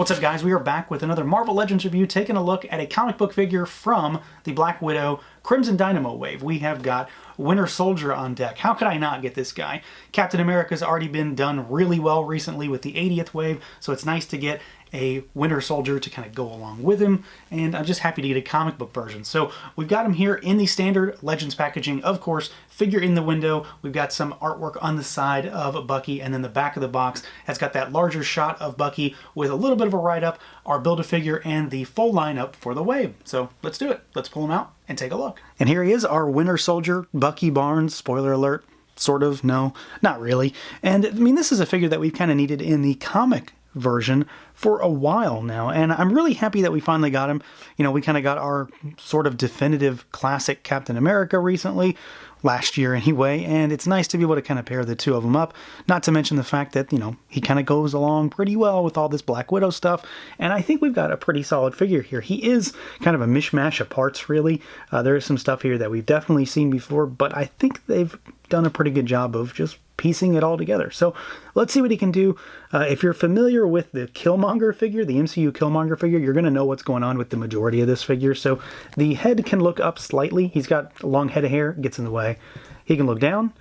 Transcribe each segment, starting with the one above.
What's up, guys? We are back with another Marvel Legends review, taking a look at a comic book figure from the Black Widow Crimson Dynamo wave. We have got Winter Soldier on deck. How could I not get this guy? Captain America's already been done really well recently with the 80th wave, so it's nice to get a Winter Soldier to kind of go along with him, and I'm just happy to get a comic book version. So we've got him here in the standard Legends packaging, of course, figure in the window. We've got some artwork on the side of Bucky, and then the back of the box has got that larger shot of Bucky with a little bit of a write-up, our Build-A-Figure, and the full lineup for the wave. So let's do it. Let's pull him out and take a look. And here he is, our Winter Soldier, Bucky Barnes. Spoiler alert, sort of, no, not really. And I mean, this is a figure that we've kind of needed in the comic version for a while now, and I'm really happy that we finally got him. You know, we kind of got our sort of definitive classic Captain America recently, last year anyway, and it's nice to be able to kind of pair the two of them up, not to mention the fact that, you know, he kind of goes along pretty well with all this Black Widow stuff, and I think we've got a pretty solid figure here. He is kind of a mishmash of parts, really. There is some stuff here that we've definitely seen before, but I think they've done a pretty good job of just piecing it all together. So let's see what he can do. If you're familiar with the Killmonger figure, the MCU Killmonger figure, you're going to know what's going on with the majority of this figure. So the head can look up slightly. He's got a long head of hair, gets in the way. He can look down,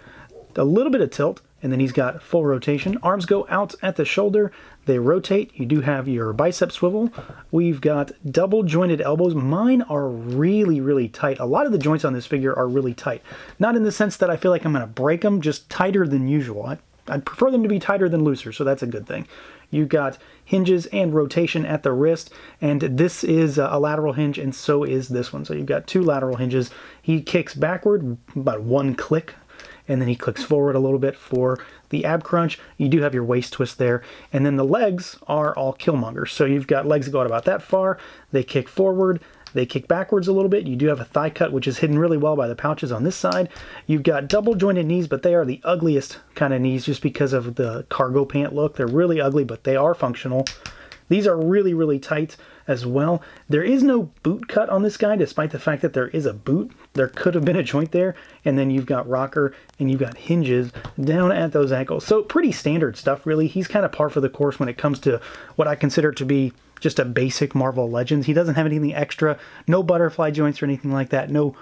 a little bit of tilt, and then he's got full rotation. Arms go out at the shoulder. They rotate. You do have your bicep swivel. We've got double jointed elbows. Mine are really, really tight. A lot of the joints on this figure are really tight. Not in the sense that I feel like I'm going to break them, just tighter than usual. I'd prefer them to be tighter than looser, so that's a good thing. You've got hinges and rotation at the wrist, and this is a lateral hinge, and so is this one. So you've got two lateral hinges. He kicks backward, about one click, and then he clicks forward a little bit for the ab crunch. You do have your waist twist there. And then the legs are all Killmonger. So you've got legs that go out about that far. They kick forward. They kick backwards a little bit. You do have a thigh cut, which is hidden really well by the pouches on this side. You've got double jointed knees, but they are the ugliest kind of knees just because of the cargo pant look. They're really ugly, but they are functional. These are really, really tight as well. There is no boot cut on this guy, despite the fact that there is a boot. There could have been a joint there. And then you've got rocker and you've got hinges down at those ankles. So pretty standard stuff, really. He's kind of par for the course when it comes to what I consider to be just a basic Marvel Legends. He doesn't have anything extra, no butterfly joints or anything like that, no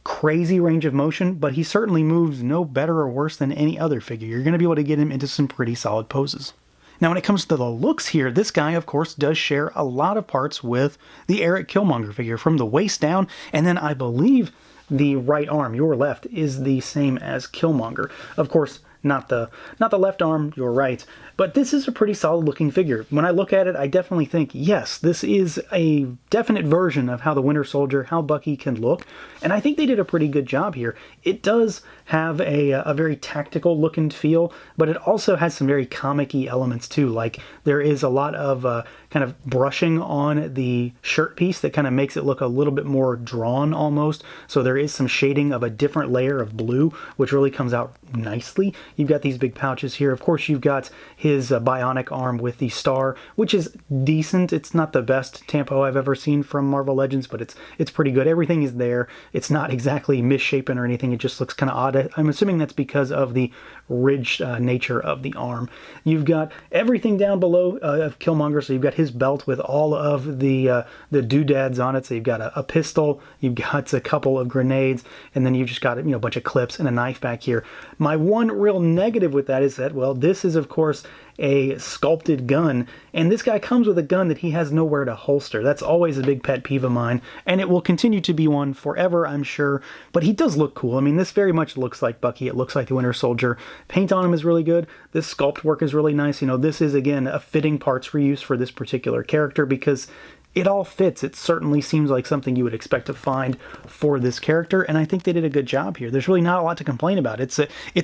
crazy range of motion, but he certainly moves no better or worse than any other figure. You're going to be able to get him into some pretty solid poses. Now, when it comes to the looks here, this guy, of course, does share a lot of parts with the Eric Killmonger figure from the waist down, and then I believe the right arm, your left, is the same as Killmonger. Of course, not the left arm, your right, but this is a pretty solid looking figure. When I look at it, I definitely think, yes, this is a definite version of how the Winter Soldier, how Bucky can look, and I think they did a pretty good job here. It does have a very tactical look and feel, but it also has some very comic-y elements too, like there is a lot of kind of brushing on the shirt piece that kind of makes it look a little bit more drawn almost, so there is some shading of a different layer of blue, which really comes out nicely. You've got these big pouches here. Of course, you've got his bionic arm with the star, which is decent. It's not the best tampo I've ever seen from Marvel Legends, but it's pretty good. Everything is there. It's not exactly misshapen or anything. It just looks kind of odd. I'm assuming that's because of the ridged nature of the arm. You've got everything down below of Killmonger, so you've got his belt with all of the doodads on it. So you've got a pistol, you've got a couple of grenades, and then you've just got a bunch of clips and a knife back here. My one real negative with that is that, well, this is of course a sculpted gun, and this guy comes with a gun that he has nowhere to holster. That's always a big pet peeve of mine, and it will continue to be one forever, I'm sure, but he does look cool. I mean, this very much looks like Bucky. It looks like the Winter Soldier. Paint on him is really good. This sculpt work is really nice. This is, again, a fitting parts reuse for this particular character because it all fits. It certainly seems like something you would expect to find for this character, and I think they did a good job here. There's really not a lot to complain about. It's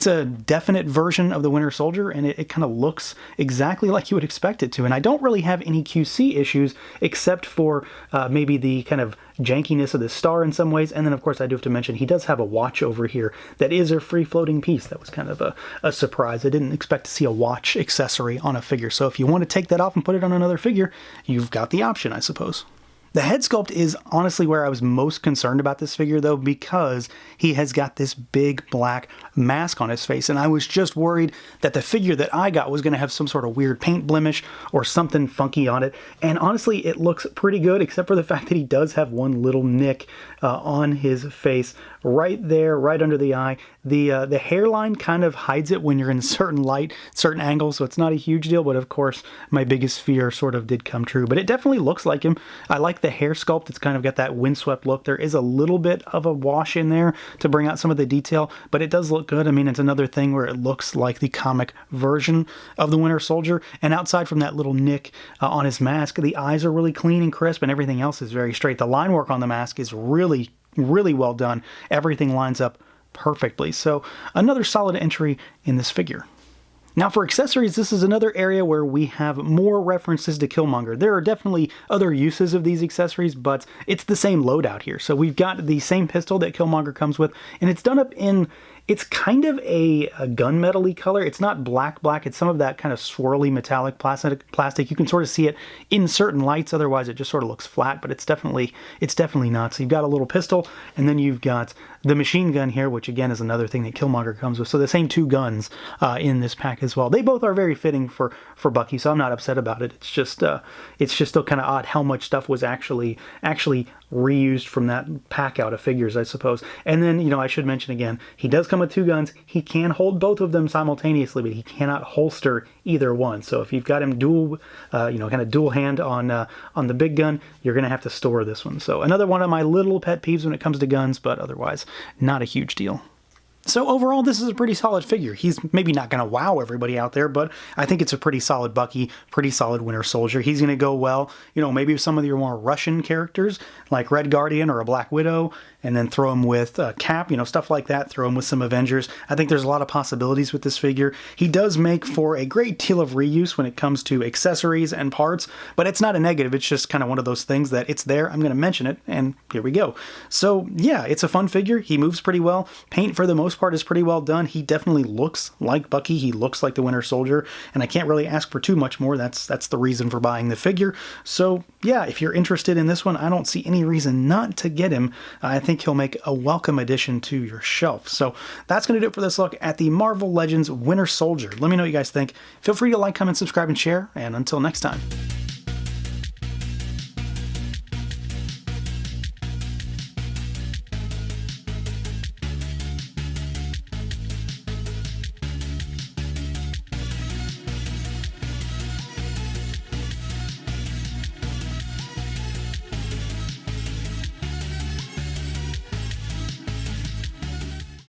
a definite version of the Winter Soldier, and it kind of looks exactly like you would expect it to, and I don't really have any QC issues except for maybe the kind of jankiness of the star in some ways, and then of course I do have to mention he does have a watch over here that is a free-floating piece. That was kind of a surprise. I didn't expect to see a watch accessory on a figure, so if you want to take that off and put it on another figure, you've got the option, I suppose. The head sculpt is honestly where I was most concerned about this figure, though, because he has got this big black mask on his face, and I was just worried that the figure that I got was going to have some sort of weird paint blemish or something funky on it. And honestly, it looks pretty good, except for the fact that he does have one little nick on his face right there, right under the eye. The hairline kind of hides it when you're in certain light, certain angles, so it's not a huge deal, but of course, my biggest fear sort of did come true. But it definitely looks like him. I like the hair sculpt. It's kind of got that windswept look. There is a little bit of a wash in there to bring out some of the detail, but it does look good. I mean, it's another thing where it looks like the comic version of the Winter Soldier, and outside from that little nick on his mask, the eyes are really clean and crisp, and everything else is very straight. The line work on the mask is really well done. Everything lines up perfectly. So another solid entry in this figure. Now for accessories, this is another area where we have more references to Killmonger. There are definitely other uses of these accessories, but it's the same loadout here. So we've got the same pistol that Killmonger comes with, and it's done up in, it's kind of a gunmetal-y color. It's not black, it's some of that kind of swirly metallic plastic. You can sort of see it in certain lights, otherwise it just sort of looks flat, but it's definitely not. So you've got a little pistol, and then you've got the machine gun here, which again is another thing that Killmonger comes with. So the same two guns in this pack as well. They both are very fitting for Bucky, so I'm not upset about it. It's just still kind of odd how much stuff was actually reused from that pack out of figures, I suppose. And then, you know, I should mention again, he does come with two guns. He can hold both of them simultaneously, but he cannot holster either one. So if you've got him dual, kind of dual hand on the big gun, you're going to have to store this one. So another one of my little pet peeves when it comes to guns, but otherwise not a huge deal. So overall, this is a pretty solid figure. He's maybe not going to wow everybody out there, but I think it's a pretty solid Bucky, pretty solid Winter Soldier. He's going to go well, you know, maybe with some of your more Russian characters, like Red Guardian or a Black Widow, and then throw him with Cap, you know, stuff like that. Throw him with some Avengers. I think there's a lot of possibilities with this figure. He does make for a great deal of reuse when it comes to accessories and parts, but it's not a negative. It's just kind of one of those things that it's there, I'm going to mention it, and here we go. So yeah, it's a fun figure. He moves pretty well. Paint for the most part is pretty well done. He definitely looks like Bucky. He looks like the Winter Soldier, and I can't really ask for too much more. That's the reason for buying the figure. So yeah, if you're interested in this one, I don't see any reason not to get him. I think he'll make a welcome addition to your shelf. So that's going to do it for this look at the Marvel Legends Winter Soldier. Let me know what you guys think. Feel free to like, comment, subscribe, and share, and until next time.